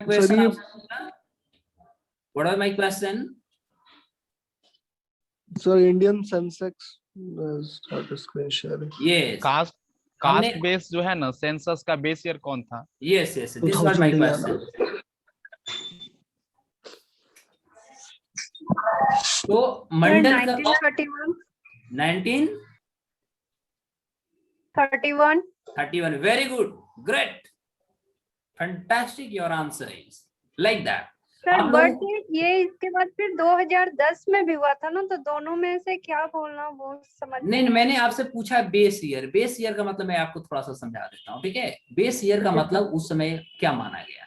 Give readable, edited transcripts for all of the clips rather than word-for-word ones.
question ये what was my question? Sir Indian Sensex start screen share Yes. Cost हमने cost base जो है ना, सेंसस का बेस ईयर कौन था? yes this was my 2011 question. तो मंडल का 1931 1931 very good, great, fantastic, your answer is like that. Sir आप बट लोग ये इसके बाद फिर 2010 में भी हुआ था ना, तो दोनों में से क्या बोलना वो समझ नहीं, मैंने आपसे पूछा बेस ईयर। बेस ईयर का मतलब मैं आपको थोड़ा सा समझा देता हूँ, ठीक है। बेस ईयर का मतलब उस समय क्या माना गया।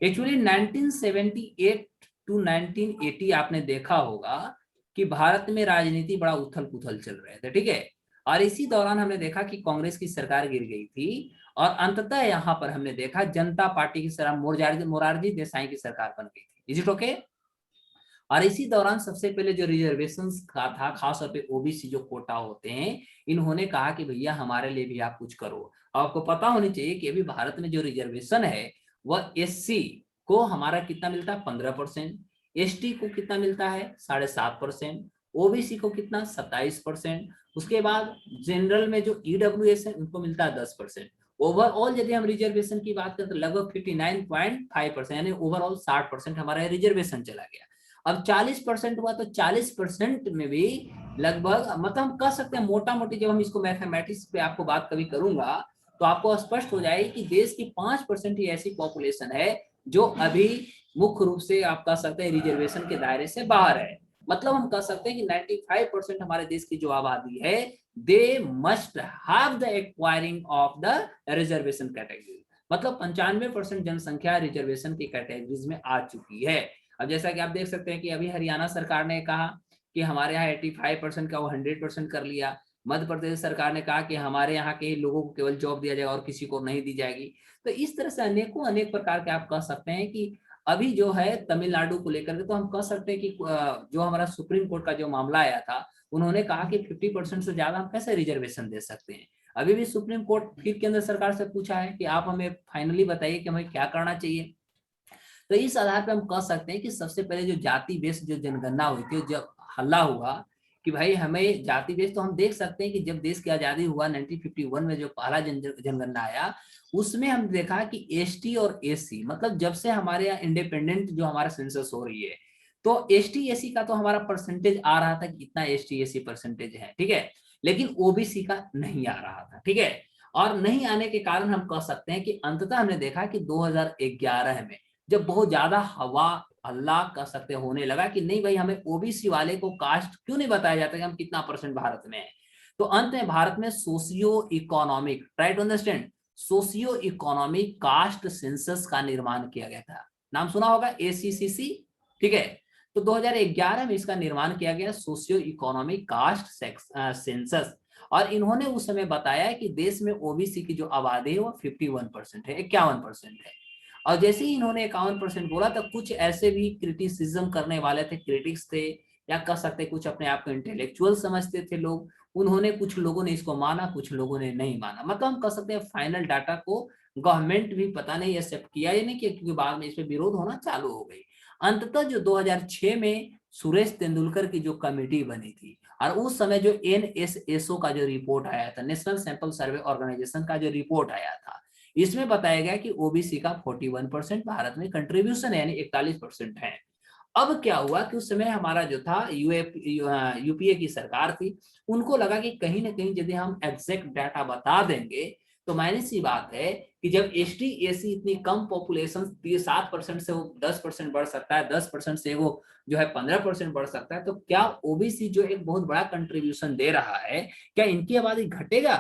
एक्चुअली 1978 टू 1980 आपने देखा होगा कि भारत में राजनीति बड़ा उथल पुथल चल रहे थे, ठीक है। और इसी दौरान हमने देखा कि कांग्रेस की सरकार गिर गई थी और अंततः यहाँ पर हमने देखा जनता पार्टी की सरकार, मोरारजी देसाई की सरकार बन गई थी। Is it okay? और इसी दौरान सबसे पहले जो रिजर्वेशन का था, खासतौर पे ओबीसी जो कोटा होते हैं, इन्होंने कहा कि भैया हमारे लिए भी आप कुछ करो। आपको पता होनी चाहिए कि अभी भारत में जो रिजर्वेशन है वह एससी को हमारा कितना मिलता है 15%, एसटी को कितना मिलता है 7.5%, ओबीसी को कितना 27%, उसके बाद जनरल में जो ईडब्ल्यूएस है उनको मिलता है 10%। ओवरऑल यदि हम रिजर्वेशन की बात करें तो लगभग 59.5%, यानी ओवरऑल 60% हमारा रिजर्वेशन चला गया। अब 40% हुआ तो 40% में भी लगभग, मतलब हम कह सकते हैं मोटा मोटी, जब हम इसको मैथमेटिक्स पे आपको बात कभी करूंगा तो आपको स्पष्ट हो जाएगी कि देश की 5% ही ऐसी पॉपुलेशन है जो अभी मुख्य रूप से आप कह सकते हैं रिजर्वेशन के दायरे से बाहर है। मतलब हम कह सकते हैं कि 95% हमारे देश की जो आबादी है, they must have the acquiring of the reservation category. मतलब 95% जनसंख्या रिजर्वेशन की कैटेगरीज में आ चुकी है। अब जैसा कि आप देख सकते हैं कि अभी हरियाणा सरकार ने कहा कि हमारे यहाँ 85% का वो 100% कर लिया। मध्य प्रदेश सरकार ने कहा कि हमारे यहाँ के लोगों को केवल जॉब दिया जाएगा और किसी को नहीं दी जाएगी। तो इस तरह से अनेक प्रकार के आप कह सकते हैं कि अभी जो है तमिलनाडु को लेकर के, तो हम कह सकते हैं कि जो हमारा सुप्रीम कोर्ट का जो मामला आया था, उन्होंने कहा कि 50% से ज्यादा हम कैसे रिजर्वेशन दे सकते हैं। अभी भी सुप्रीम कोर्ट फिर केंद्र सरकार से पूछा है कि आप हमें फाइनली बताइए कि हमें क्या करना चाहिए। तो इस आधार पर हम कह सकते हैं कि सबसे पहले जो जाति बेस्ड जो जनगणना हुई थी, जब हल्ला हुआ कि भाई हमें जाति बेस्ड, तो हम देख सकते हैं कि जब देश की आजादी हुआ 1951 में जो पहला जनगणना आया, उसमें हम देखा कि एसटी और एससी, मतलब जब से हमारे यहाँ इंडिपेंडेंट जो हमारा सेंसस हो रही है, तो एसटी एससी का तो हमारा परसेंटेज आ रहा था कि इतना एसटी एससी परसेंटेज है, ठीक है, लेकिन ओबीसी का नहीं आ रहा था, ठीक है। और नहीं आने के कारण हम कह सकते हैं कि अंततः हमने देखा कि 2011 में जब बहुत ज्यादा हवा हल्ला कह सकते होने लगा कि नहीं भाई हमें ओबीसी वाले को कास्ट क्यों नहीं बताया जाता कि हम कितना परसेंट भारत में है, तो अंत में भारत में socio economic, try to understand, socio economic caste census का निर्माण किया गया था। नाम सुना होगा एसीसीसी, ठीक है। तो 2011 में इसका निर्माण किया गया, सोशियो इकोनॉमिक कास्ट सेंसस। और इन्होंने उस समय बताया कि देश में ओबीसी की जो आबादी है वो 51% है, 51% है। और जैसे ही इन्होंने 51% बोला तो कुछ ऐसे भी क्रिटिसिज्म करने वाले थे, क्रिटिक्स थे, या कह सकते कुछ अपने आप को इंटेलेक्चुअल समझते थे लोग, उन्होंने, कुछ लोगों ने इसको माना, कुछ लोगों ने नहीं माना। मतलब हम कह सकते हैं फाइनल डाटा को गवर्नमेंट भी पता नहीं एक्सेप्ट किया या नहीं किया, क्योंकि बाद में इस पे विरोध होना चालू हो गई। अंततः जो 2006 में सुरेश तेंदुलकर की जो कमेटी बनी थी, और उस समय जो एनएसएसओ का जो रिपोर्ट आया था, नेशनल सैंपल सर्वे ऑर्गेनाइजेशन का जो रिपोर्ट आया था, इसमें बताया गया कि ओबीसी का 41% भारत में कंट्रीब्यूशन है, यानी 41% है। अब क्या हुआ कि उस समय हमारा जो था यूपीए की सरकार थी, उनको लगा कि कहीं ना कहीं यदि हम एग्जैक्ट डाटा बता देंगे तो मायने सी बात है कि जब एसटी एसी इतनी कम पॉपुलेशन 7% से वो 10% बढ़ सकता है, 10% से वो जो है 15% बढ़ सकता है, तो क्या ओबीसी जो एक बहुत बड़ा कंट्रीब्यूशन दे रहा है, क्या इनकी आबादी घटेगा?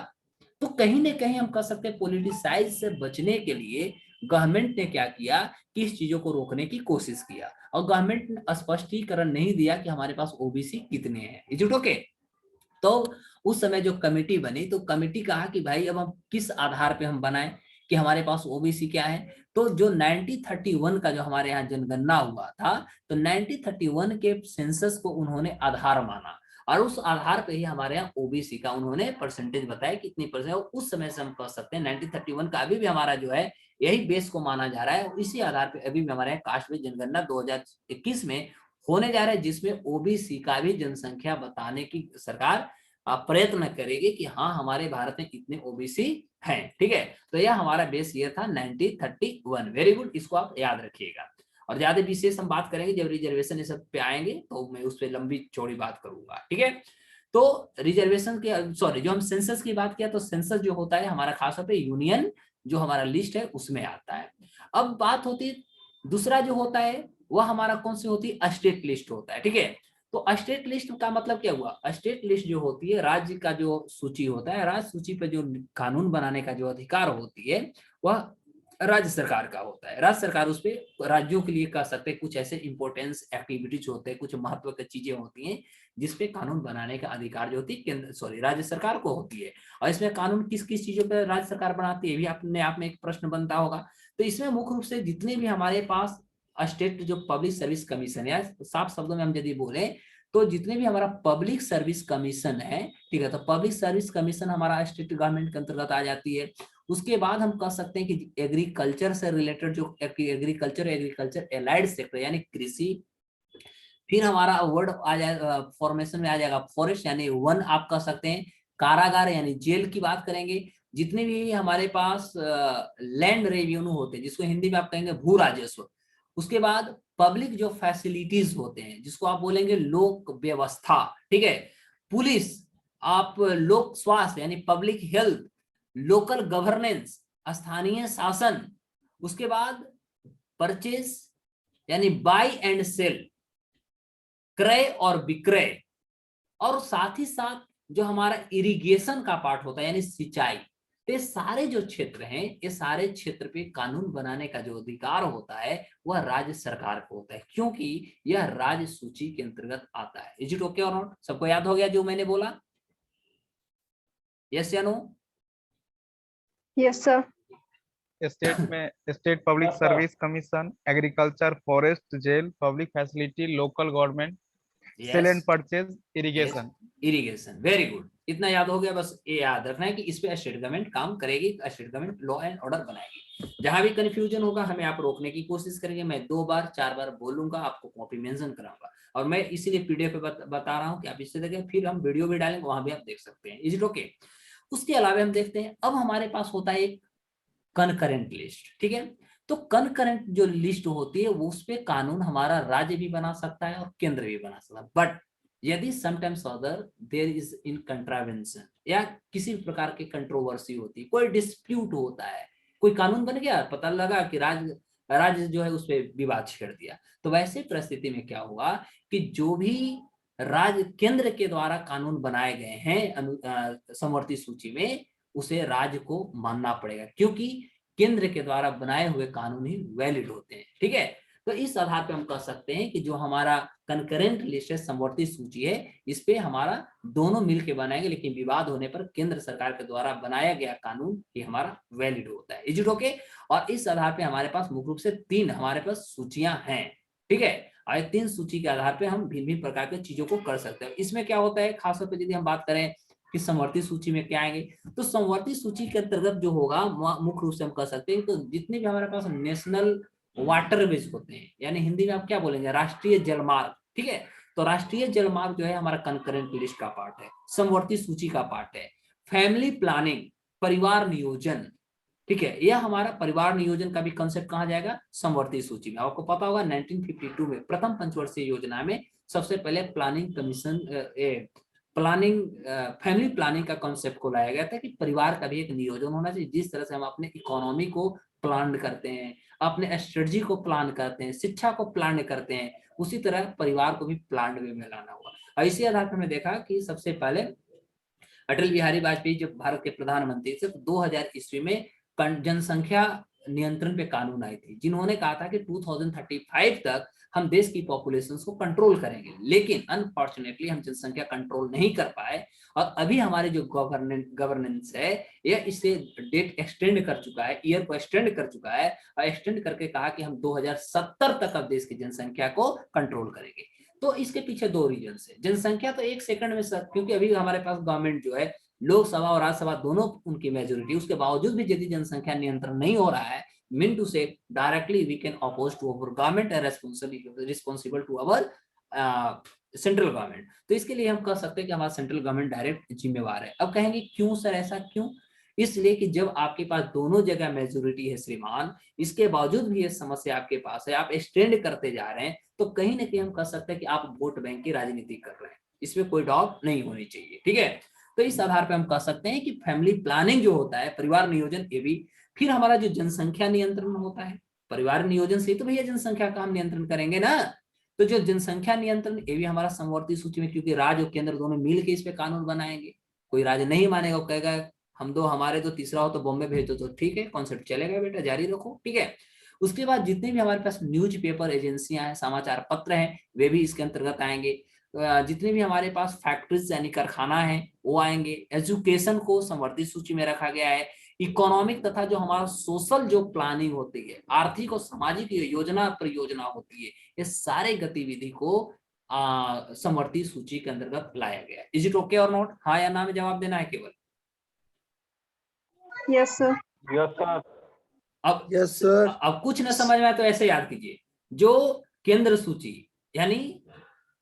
तो कहीं ना कहीं हम कह सकते हैं पॉलिटिसाइज से बचने के लिए गवर्नमेंट ने क्या किया कि इस चीजों को रोकने की कोशिश किया, और गवर्नमेंट ने स्पष्टीकरण नहीं दिया कि हमारे पास ओबीसी कितने हैं। Is it okay? तो उस समय जो कमेटी बनी, तो कमेटी कहा कि भाई अब हम किस आधार पे हम बनाएं कि हमारे पास ओबीसी क्या है। तो जो 1931 का जो हमारे यहाँ जनगणना हुआ था, तो 1931 के सेंसस को उन्होंने आधार माना, और उस आधार पे ही हमारे यहाँ ओबीसी का उन्होंने परसेंटेज बताया कि इतनी परसेंट। उस समय से हम कह सकते हैं 1931 का अभी भी हमारा जो है यही बेस को माना जा रहा है। इसी आधार पे अभी भी हमारे यहाँ कास्ट बेस्ड जनगणना 2021 में होने जा रहा है, जिसमें ओबीसी का भी जनसंख्या बताने की सरकार प्रयत्न करेगी कि हाँ हमारे भारत में कितने ओबीसी हैं। ठीक है, तो यह हमारा बेस ईयर था 1931। वेरी गुड, इसको आप याद रखिएगा। और ज्यादा विशेष हम बात करेंगे जब रिजर्वेशन ये सब पे आएंगे, तो मैं उस पर लंबी चौड़ी बात करूंगा। ठीक है, तो रिजर्वेशन के सॉरी जो हम सेंसस की बात किया, तो सेंसस जो होता है हमारा खासतौर पे यूनियन जो हमारा लिस्ट है उसमें आता है। अब बात होती है दूसरा जो होता है वह हमारा कौन सी होती है, स्टेट लिस्ट होता है। ठीक है, तो स्टेट लिस्ट का मतलब क्या हुआ, स्टेट लिस्ट जो होती है राज्य का जो सूची होता है, राज्य सूची पे जो कानून बनाने का जो अधिकार होती है वह राज्य सरकार का होता है। राज्य सरकार उस पर राज्यों के लिए कर सकते हैं, कुछ ऐसे इंपोर्टेंस एक्टिविटीज होते हैं, कुछ महत्व की चीजें होती हैं जिसपे कानून बनाने का अधिकार जो होती है केंद्र सॉरी राज्य सरकार को होती है। और इसमें कानून किस किस चीजों पर राज्य सरकार बनाती है भी अपने आप में एक प्रश्न बनता होगा। तो इसमें मुख्य रूप से जितने भी हमारे पास स्टेट जो पब्लिक सर्विस कमीशन है, साफ शब्दों में हम यदि बोले तो जितने भी हमारा पब्लिक सर्विस कमीशन है, ठीक है, तो पब्लिक सर्विस कमीशन हमारा स्टेट गवर्नमेंट के अंतर्गत आ जाती है। उसके बाद हम कह सकते हैं कि एग्रीकल्चर से रिलेटेड जो एग्रीकल्चर एलाइड सेक्टर यानी कृषि, फिर हमारा वर्ड आ जाएगा फॉर्मेशन में आ जाएगा फॉरेस्ट यानी वन आप कह सकते हैं, कारागार यानी जेल की बात करेंगे, जितने भी हमारे पास लैंड रेवेन्यू होते हैं जिसको हिंदी में आप कहेंगे भू राजस्व, उसके बाद पब्लिक जो फैसिलिटीज होते हैं जिसको आप बोलेंगे लोक व्यवस्था, ठीक है, पुलिस, आप लोक स्वास्थ्य यानी पब्लिक हेल्थ, लोकल गवर्नेंस स्थानीय शासन, उसके बाद परचेज यानी बाय एंड सेल क्रय और विक्रय, और साथ ही साथ जो हमारा इरिगेशन का पार्ट होता है यानी सिंचाई। ये सारे जो क्षेत्र हैं ये सारे क्षेत्र पे कानून बनाने का जो अधिकार होता है वह राज्य सरकार को होता है, क्योंकि यह राज्य सूची के अंतर्गत आता है। इज इट ओके और नॉट? सबको याद हो गया जो मैंने बोला? यस या नो? Yes sir. स्टेट में state public service commission, agriculture, forest, jail, public facility, local government, sale and purchase, irrigation. Irrigation, very good, इतना याद हो गया। बस ये याद रखना है कि इस पे स्टेट गवर्नमेंट काम करेगी, state government law and order बनाएगी। जहां भी कंफ्यूजन होगा हमें आप रोकने की कोशिश करेंगे, मैं 2 बार 4 बार बोलूंगा, आपको कॉपी मेंशन कराऊंगा, और मैं इसीलिए पीडीएफ पे बता रहा हूँ कि आप इससे देखें, फिर हम वीडियो भी डालेंगे वहां भी आप देख सकते हैं। Is it okay? उसके अलावा हम देखते हैं अब हमारे पास होता है एक कनकरेंट लिस्ट, ठीक है। तो कनकरेंट जो लिस्ट होती है वो उस पे कानून हमारा राज्य भी बना सकता है और केंद्र भी बना सकता है, बट यदि sometimes other there is in contravention या किसी प्रकार की कंट्रोवर्सी होती है, कोई डिस्प्यूट होता है, कोई कानून बन गया, पता लगा कि राज्य जो है उस पर विवाद छेड़ दिया, तो वैसे परिस्थिति में क्या होगा कि जो भी राज्य केंद्र के द्वारा कानून बनाए गए हैं समवर्ती सूची में, उसे राज्य को मानना पड़ेगा, क्योंकि केंद्र के द्वारा बनाए हुए कानून ही वैलिड होते हैं। ठीक है, तो इस आधार पे हम कह सकते हैं कि जो हमारा कंकरेंट लिस्ट है, समवर्ती सूची है, इस पे हमारा दोनों मिलके बनाएंगे, लेकिन विवाद होने पर केंद्र सरकार के द्वारा बनाया गया कानून ही हमारा वैलिड होता है। Is it okay? और इस आधार पे हमारे पास मुख्य रूप से 3 हमारे पास सूचियां हैं। ठीक है, और 3 सूची के आधार पे हम भिन्न भिन्न प्रकार की चीजों को कर सकते हैं। इसमें क्या होता है, खासतौर पर यदि हम बात करें कि समवर्ती सूची में क्या आएंगे, तो समवर्ती सूची के अंतर्गत जो होगा मुख्य रूप से हम कह सकते हैं, तो जितने भी हमारे पास नेशनल वाटरवेज होते हैं, यानी हिंदी में आप क्या बोलेंगे, राष्ट्रीय जलमार्ग, ठीक है, तो राष्ट्रीय जलमार्ग जो है हमारा कंकरेंट लिस्ट का पार्ट है, समवर्ती सूची का पार्ट है। फैमिली प्लानिंग, परिवार नियोजन, ठीक है, यह हमारा परिवार नियोजन का भी कंसेप्ट कहा जाएगा समवर्ती सूची में। आपको पता होगा 1952 में प्रथम पंचवर्षीय योजना में सबसे पहले प्लानिंग कमीशन फैमिली प्लानिंग का कॉन्सेप्ट को लाया गया था कि परिवार का भी एक नियोजन होना चाहिए। जिस तरह से हम अपने इकोनॉमी को प्लान करते हैं, अपने स्ट्रेटजी को प्लान करते हैं, शिक्षा को प्लान करते हैं, उसी तरह परिवार को भी प्लान वे में लाना होगा। और इसी आधार पर हमने देखा कि सबसे पहले अटल बिहारी वाजपेयी जो भारत के प्रधानमंत्री थे, 2000 ईस्वी में जनसंख्या नियंत्रण पे कानून आई थी, जिन्होंने कहा था कि 2035 तक हम देश की पॉपुलेशन को कंट्रोल करेंगे, लेकिन अनफॉर्चुनेटली हम जनसंख्या कंट्रोल नहीं कर पाए, और अभी हमारे जो गवर्नेंस है यह इसे डेट एक्सटेंड कर चुका है, ईयर को एक्सटेंड कर चुका है, और एक्सटेंड करके कहा कि हम 2070 तक अब देश की जनसंख्या को कंट्रोल करेंगे। तो इसके पीछे दो रीजन है। जनसंख्या तो एक सेकंड में सर, क्योंकि अभी हमारे पास गवर्नमेंट जो है लोकसभा और राज्यसभा दोनों उनकी मेजोरिटी, उसके बावजूद भी यदि जनसंख्या नियंत्रण नहीं हो रहा है, mean to say directly we can oppose to our government and responsible to our central government. तो इसके लिए हम कह सकते हैं कि हमारा सेंट्रल गवर्नमेंट डायरेक्ट जिम्मेवार है। अब कहेंगे क्यों सर, ऐसा क्यों? इसलिए कि जब आपके पास दोनों जगह मेजोरिटी है श्रीमान, इसके बावजूद भी ये समस्या आपके पास है, आप एक्सटेंड करते जा रहे हैं, तो कहीं ना कहीं हम कह सकते हैं कि आप वोट बैंक की राजनीति कर रहे हैं, इसमें कोई डाउट नहीं होनी चाहिए। ठीक है, तो इस आधार पर हम कह सकते हैं कि फैमिली प्लानिंग जो होता है, परिवार नियोजन, ये भी फिर हमारा जो जनसंख्या नियंत्रण होता है, परिवार नियोजन से तो भैया जनसंख्या का हम नियंत्रण करेंगे ना। तो जो जनसंख्या नियंत्रण ये भी हमारा समवर्ती सूची में, क्योंकि राज्य और केंद्र दोनों मिल के इस पे कानून बनाएंगे। कोई राज्य नहीं मानेगा, कहेगा हम दो हमारे तो तीसरा हो तो बॉम्बे भेज दो, तो ठीक है, कॉन्सेप्ट चलेगा बेटा, जारी रखो। ठीक है, उसके बाद जितने भी हमारे पास न्यूज पेपर एजेंसियां हैं, समाचार पत्र हैं, वे भी इसके अंतर्गत आएंगे। जितने भी हमारे पास फैक्ट्रीज यानी कारखाना है वो आएंगे। एजुकेशन को समवर्ती सूची में रखा गया है। इकोनॉमिक तथा जो हमारा सोशल जो प्लानिंग होती है, आर्थिक और सामाजिक योजना परियोजना होती है, ये सारे गतिविधि को समवर्ती सूची के अंतर्गत लाया गया है। इज इट ओके और नॉट? हाँ या ना में जवाब देना है केवल। Yes sir. Yes sir. अब यस सर। अब कुछ न समझ में आए तो ऐसे याद कीजिए, जो केंद्र सूची यानी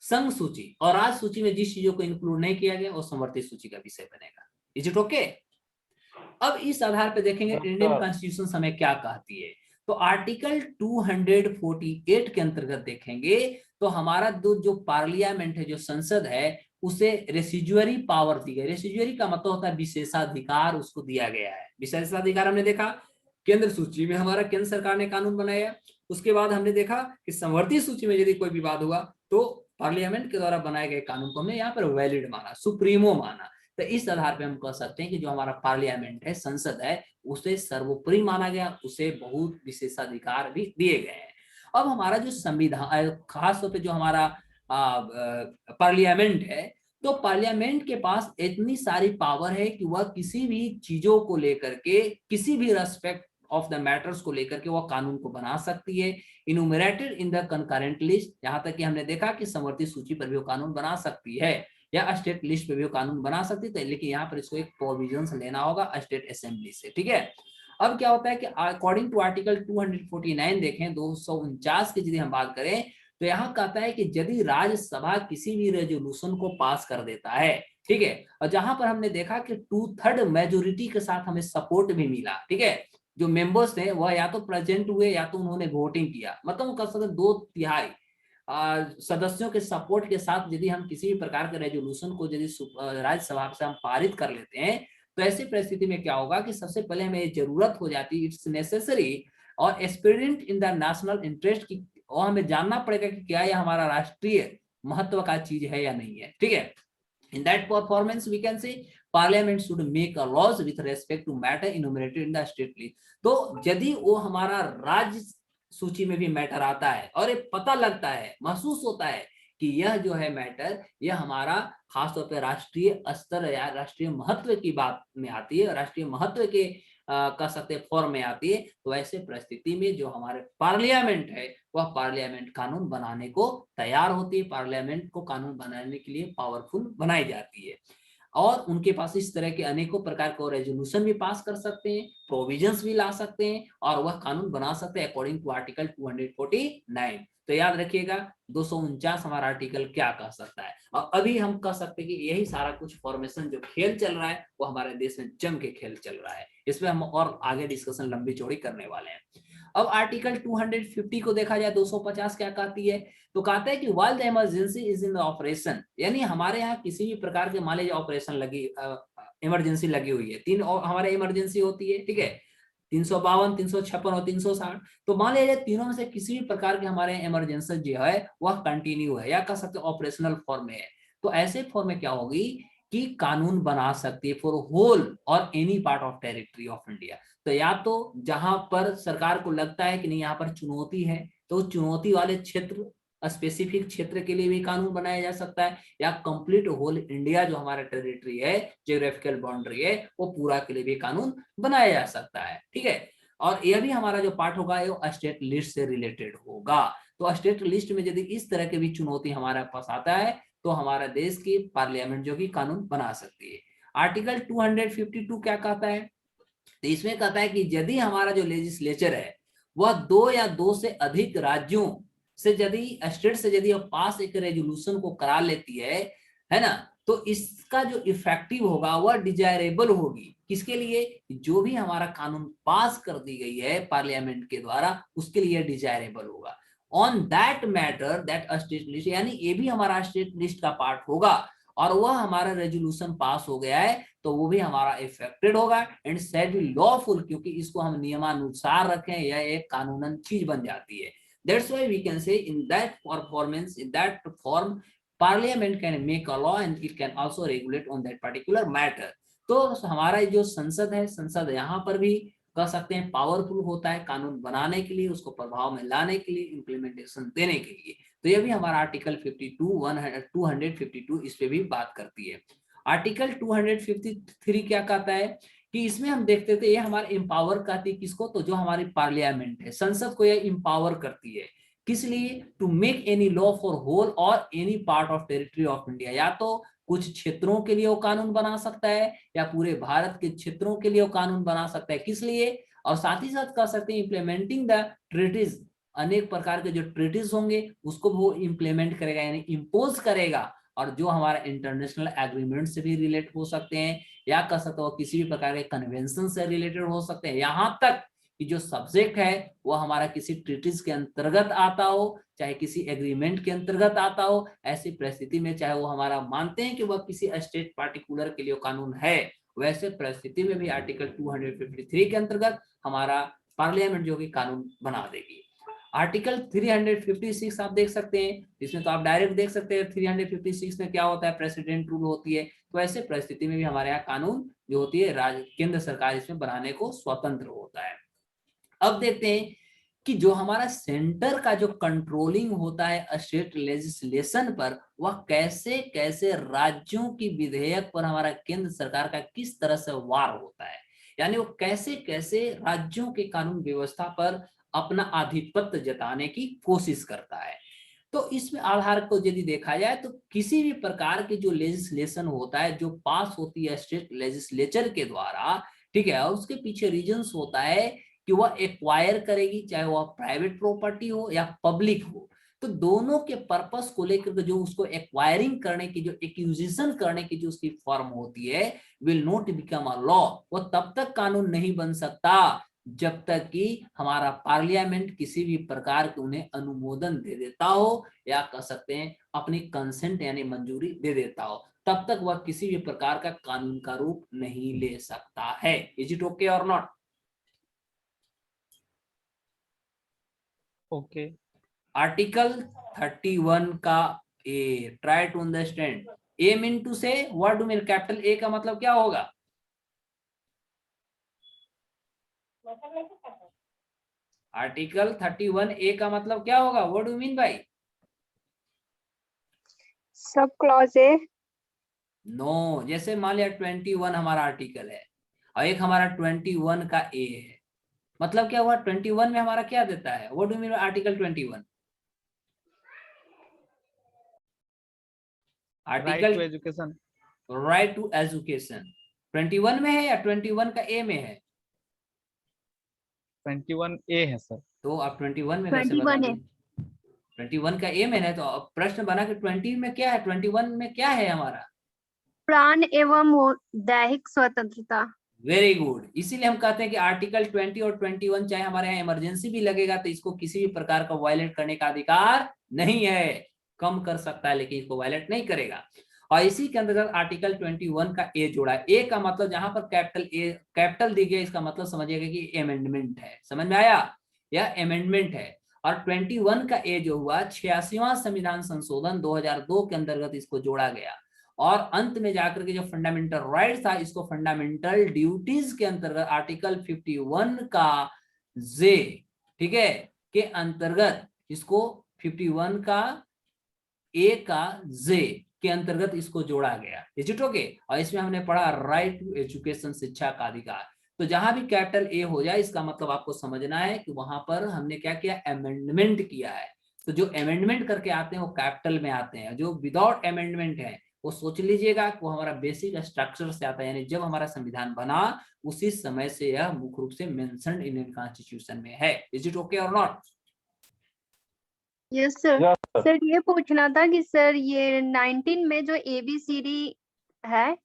संघ सूची और राज्य सूची में जिस चीजों को इंक्लूड नहीं किया गया वो समवर्ती सूची का विषय बनेगा। Is it okay? अब इस आधार पे देखेंगे इंडियन कॉन्स्टिट्यूशन हमें क्या कहती है। तो आर्टिकल 248 के अंतर्गत देखेंगे तो हमारा जो पार्लियामेंट है, जो संसद है, उसे रेसिजुअरी पावर दी गई। रेसिजुअरी का मतलब होता है विशेषाधिकार, उसको दिया गया है। विशेषाधिकार हमने देखा केंद्र सूची में हमारा केंद्र सरकार ने कानून बनाया। उसके बाद हमने देखा कि समवर्ती सूची में यदि कोई विवाद हुआ तो पार्लियामेंट के द्वारा बनाए गए कानून को हमने यहाँ पर वैलिड माना, सुप्रीमो माना। तो इस आधार पे हम कह सकते हैं कि जो हमारा पार्लियामेंट है, संसद है, उसे सर्वोपरि माना गया, उसे बहुत विशेषाधिकार भी दिए गए हैं। अब हमारा जो संविधान, खास तौर पे जो हमारा पार्लियामेंट है, तो पार्लियामेंट के पास इतनी सारी पावर है कि वह किसी भी चीजों को लेकर के, किसी भी रेस्पेक्ट ऑफ द मैटर्स को लेकर के वह कानून को बना सकती है, इनुमरेटेड इन द कंकरेंट लिस्ट। यहाँ तक कि हमने देखा कि समवर्ती सूची पर भी वो कानून बना सकती है या स्टेट लिस्ट पे भी कानून बना सकती है, लेकिन यहाँ पर इसको एक प्रोविजंस लेना होगा स्टेट असेंबली से। ठीक है, अब क्या होता है कि अकॉर्डिंग टू आर्टिकल 249 देखें 249 की यदि हम बात करें तो यहाँ कहता है कि यदि राज्यसभा किसी भी रेजोल्यूशन को पास कर देता है, ठीक है, और जहां पर हमने देखा कि 2/3 मेजोरिटी के साथ हमें सपोर्ट भी मिला। ठीक है, जो मेंबर्स थे वह या तो प्रेजेंट हुए या तो उन्होंने वोटिंग किया, मतलब कह सकते 2/3 सदस्यों के सपोर्ट के साथ यदि हम किसी भी प्रकार के रेजोल्यूशन को यदि राज्यसभा से हम पारित कर लेते हैं, तो ऐसी परिस्थिति में क्या होगा कि सबसे पहले हमें जरूरत हो जाती है, इट्स नेसेसरी और aspirant in the national interest की, और हमें जानना पड़ेगा कि क्या यह हमारा राष्ट्रीय महत्व का चीज है या नहीं है। ठीक है, in that performance we can say parliament should make a laws with respect to matter enumerated in the state list. तो यदि वो हमारा राज्य सूची में भी मैटर आता है और ये पता लगता है, महसूस होता है कि यह जो है मैटर, यह हमारा खासतौर पर राष्ट्रीय स्तर या राष्ट्रीय महत्व की बात में आती है, राष्ट्रीय महत्व के कह सकते फॉर्म में आती है, तो ऐसे परिस्थिति में जो हमारे पार्लियामेंट है वह पार्लियामेंट कानून बनाने को तैयार होती है, पार्लियामेंट को कानून बनाने के लिए पावरफुल बनाई जाती है, और उनके पास इस तरह के अनेकों प्रकार के रेजोल्यूशन भी पास कर सकते हैं, प्रोविजंस भी ला सकते हैं और वह कानून बना सकते हैं अकॉर्डिंग टू आर्टिकल 249। तो याद रखिएगा 249 हमारा आर्टिकल क्या कह सकता है। और अभी हम कह सकते हैं कि यही सारा कुछ फॉर्मेशन जो खेल चल रहा है वो हमारे देश में जम के खेल चल रहा है, इसमें हम और आगे डिस्कशन लंबी चौड़ी करने वाले हैं। अब आर्टिकल 250 को देखा जाए, 250 क्या कहती है, तो कहता है कि while the emergency is in the operation, यानी हमारे यहाँ किसी भी प्रकार के मान लीजिए ऑपरेशन लगी, इमरजेंसी लगी हुई है, 3 हमारे इमरजेंसी होती है, ठीक है, 352, 356 और 360। तो मान लीजिए तीनों में से किसी भी प्रकार के हमारे इमरजेंसी जो है वह कंटिन्यू है या कह सकते ऑपरेशनल फॉर्म में है, तो ऐसे फॉर्म में क्या होगी कि कानून बना सकती है फॉर होल और any part of territory of India. तो या तो जहां पर सरकार को लगता है कि नहीं यहाँ पर चुनौती है, तो चुनौती वाले क्षेत्र, स्पेसिफिक क्षेत्र के लिए भी कानून बनाया जा सकता है, या कंप्लीट होल इंडिया जो हमारा टेरिटरी है, ज्योग्राफिकल बाउंड्री है, वो पूरा के लिए भी कानून बनाया जा सकता है। ठीक है, और यह भी हमारा जो पार्ट होगा ये स्टेट लिस्ट से रिलेटेड होगा। तो स्टेट लिस्ट में यदि इस तरह की भी चुनौती हमारे पास आता है तो हमारा देश की पार्लियामेंट जो कि कानून बना सकती है। आर्टिकल 252 क्या कहता है? तो इसमें कहता है कि यदि हमारा जो लेजिस्लेचर है वह 2 या 2 से अधिक राज्यों से यदि स्टेट से यदि पास एक रेजोल्यूशन को करा लेती है ना, तो इसका जो इफेक्टिव होगा वह डिजायरेबल होगी। किसके लिए? जो भी हमारा कानून पास कर दी गई है पार्लियामेंट के द्वारा उसके लिए डिजायरेबल होगा। On that matter that state list, यानी ये भी हमारा स्टेट लिस्ट का पार्ट होगा और वह हमारा रेजोल्यूशन पास हो गया है तो वो भी हमारा इफेक्टेड होगा एंड सेड बी लॉफुल, क्योंकि इसको हम नियमानुसार रखें, यह एक कानूनन चीज बन जाती है। That's why we can say in that performance, in that form parliament can make a law and it can also regulate on that particular matter. तो हमारा जो संसद है, संसद यहाँ पर भी कह सकते हैं पावरफुल होता है कानून बनाने के लिए, उसको प्रभाव में लाने के लिए, इम्प्लीमेंटेशन देने के लिए। तो ये भी हमारा आर्टिकल 252 इस पे भी बात करती है। आर्टिकल 253 क्या कहता है कि इसमें हम देखते थे ये हमारे एम्पावर करती है किसको? तो जो हमारी पार्लियामेंट है, संसद को ये एम्पावर करती है। किस लिए? To make any law for whole और any part of territory of India, या तो कुछ क्षेत्रों के लिए वो कानून बना सकता है या पूरे भारत के क्षेत्रों के लिए वो कानून बना सकता है। किस लिए? और साथ ही साथ कह सकते हैं इम्प्लीमेंटिंग द ट्रीटीज, अनेक प्रकार के जो ट्रीटीज होंगे उसको वो इम्प्लीमेंट करेगा यानी इम्पोज करेगा, और जो हमारा इंटरनेशनल एग्रीमेंट से भी रिलेट हो सकते हैं या कह सकते हो किसी भी प्रकार के कन्वेंशन से रिलेटेड हो सकते हैं, यहाँ तक कि जो सब्जेक्ट है वो हमारा किसी ट्रीटीज के अंतर्गत आता हो, चाहे किसी एग्रीमेंट के अंतर्गत आता हो। ऐसी परिस्थिति में चाहे वो हमारा मानते हैं कि वह किसी स्टेट पार्टिकुलर के लिए कानून है, वैसे परिस्थिति में भी आर्टिकल 253 के अंतर्गत हमारा पार्लियामेंट जो कि कानून बना देगी। आर्टिकल 356 आप देख सकते हैं, इसमें तो आप डायरेक्ट देख सकते हैं 356 में क्या होता है, प्रेसिडेंट रूल होती है। तो ऐसे परिस्थिति में भी हमारे यहाँ कानून जो होती है केंद्र सरकार इसमें बनाने को स्वतंत्र होता है। अब देखते हैं कि जो हमारा सेंटर का जो कंट्रोलिंग होता है स्टेट लेजिस्लेशन पर, वह कैसे कैसे राज्यों की विधेयक पर हमारा केंद्र सरकार का किस तरह से वार होता है, यानी वो कैसे कैसे राज्यों के कानून व्यवस्था पर अपना आधिपत्य जताने की कोशिश करता है। तो इसमें आधार को यदि देखा जाए तो किसी भी प्रकार की जो लेजिस्लेशन होता है जो पास होती है स्टेट लेजिस्लेचर के द्वारा, ठीक है, और उसके पीछे रीजंस होता है कि वह एक्वायर करेगी, चाहे वह प्राइवेट प्रॉपर्टी हो या पब्लिक हो। तो दोनों के पर्पस को लेकर जो उसको एक्वायरिंग करने की, जो एक्विजिशन करने की जो उसकी फॉर्म होती है, will not become a law. वो तब तक कानून नहीं बन सकता जब तक कि हमारा पार्लियामेंट किसी भी प्रकार के उन्हें अनुमोदन दे देता हो या कह सकते हैं अपनी कंसेंट यानी मंजूरी दे देता हो, तब तक वह किसी भी प्रकार का कानून का रूप नहीं ले सकता है। इज इट ओके और नॉट? ओके। आर्टिकल 31 का A, try to understand. A mean to say what do mean, capital A का मतलब क्या होगा? आर्टिकल 31 ए का मतलब क्या होगा? व्हाट डू मीन भाई? सब क्लॉज है। नो, जैसे मान लिया 21 हमारा आर्टिकल है और एक हमारा 21 का ए है, मतलब क्या हुआ? 21 में हमारा क्या देता है? What do mean article 21? Article right to education. Right to education 21 में है या 21 का ए में है? 21 ए है सर। तो आप 21 में कैसे बता दें? 21 का ए में है, तो अब प्रश्न बना कि 20 में क्या है, 21 में क्या है हमारा? प्राण एवं दैहिक स्वतंत्रता। Very good. इसीलिए हम कहते हैं कि आर्टिकल 20 और 21 चाहे हमारे यहाँ इमरजेंसी भी लगेगा तो इसको किसी भी प्रकार का वायलेट करने का अधिकार नहीं है। कम कर सकता है लेकिन इसको वायलेट नहीं करेगा। और इसी के अंतर्गत आर्टिकल 21 का ए जोड़ा है। ए का मतलब जहां पर कैपिटल ए कैपिटल दी गई, इसका मतलब समझिएगा कि अमेंडमेंट है। समझ में आया? या अमेंडमेंट है। और 21 का ए जो हुआ 86वां संविधान संशोधन 2002 के अंतर्गत इसको जोड़ा गया। और अंत में जाकर के जो फंडामेंटल राइट था इसको फंडामेंटल ड्यूटीज के अंतर्गत आर्टिकल 51 का जे, ठीक है, के अंतर्गत इसको 51 का ए का जे के अंतर्गत इसको जोड़ा गया। Is it okay? और इसमें हमने पढ़ा राइट टू एजुकेशन, शिक्षा का अधिकार। तो जहां भी कैपिटल ए हो जाए इसका मतलब आपको समझना है कि वहां पर हमने क्या किया? अमेंडमेंट किया है। तो जो अमेंडमेंट करके आते हैं वो कैपिटल में आते हैं, जो विदाउट अमेंडमेंट है वो सोच लीजिएगा कि वो हमारा बेसिक स्ट्रक्चर से आता है, यानी जब हमारा संविधान बना उसी समय से यह मुख्य रूप से मेंशन्ड इंडियन कॉन्स्टिट्यूशन में है। इज इट ओके और नॉट? Yes sir. सर ये पूछना था कि सर ये 19 में जो ABCD है